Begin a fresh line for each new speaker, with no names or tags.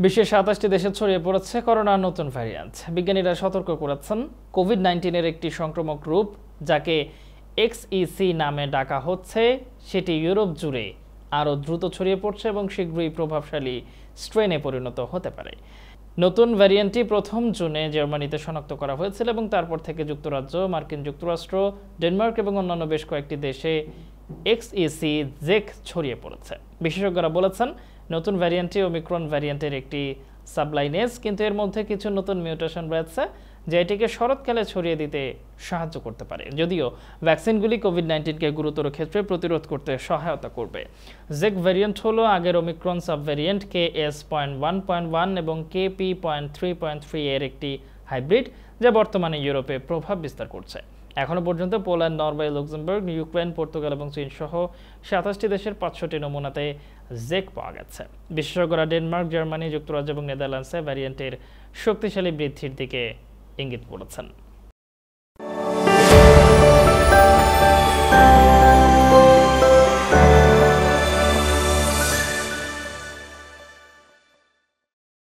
বিশ্বের ২৭টি দেশে ছড়িয়ে পড়েছে করোনার নতুন ভ্যারিয়েন্ট। বিজ্ঞানীরা সতর্ক করেছেন, কোভিড-১৯-এর একটি সংক্রামক রূপ যাকে XEC নামে ডাকা হচ্ছে সেটি ইউরোপ জুড়ে আরও দ্রুত ছড়িয়ে পড়ছে এবং শীঘ্রই প্রভাবশালী স্ট্রেনে পরিণত হতে পারে। নতুন ভ্যারিয়েন্টটি ১ম জুনে জার্মানিতে শনাক্ত করা হয়েছিল এবং তারপর থেকে যুক্তরাজ্য, মার্কিন যুক্তরাষ্ট্র, ডেনমার্ক এবং অন্যান্য বেশ কয়েকটি দেশে XEC জেক ছড়িয়ে পড়েছে। বিশেষজ্ঞরা বলেছেন, নতুন ভ্যারিয়েন্টটি ওমিক্রন ভ্যারিয়েন্টের একটি সাবলাইনেজ, কিন্তু এর মধ্যে কিছু নতুন মিউটেশন রয়েছে যা এটিকে শরৎকালে ছড়িয়ে দিতে সাহায্য করতে পারে। যদিও ভ্যাকসিনগুলি কোভিড-১৯কে গুরুতর ক্ষেত্রে প্রতিরোধ করতে সহায়তা করবে। জেক ভ্যারিয়েন্ট হলো আগের ওমিক্রন সাবভ্যারিয়েন্ট KS.1.1 এবং KP.3.3 এর একটি হাইব্রিড, যা বর্তমানে ইউরোপে প্রভাব বিস্তার করছে। এখনো পর্যন্ত Poland, Norway, Luxembourg, Ukraine, Portugal এবং চীন সহ ২৭টি দেশের ৫০০টি নমুনাতে জেক পাওয়া গেছে। বিশেষজ্ঞরা ডেনমার্ক, জার্মানি, যুক্তরাজ্য এবং নেদারল্যান্ডসে ভ্যারিয়েন্টের শক্তিশালী বৃদ্ধির দিকে ইঙ্গিত করেছেন।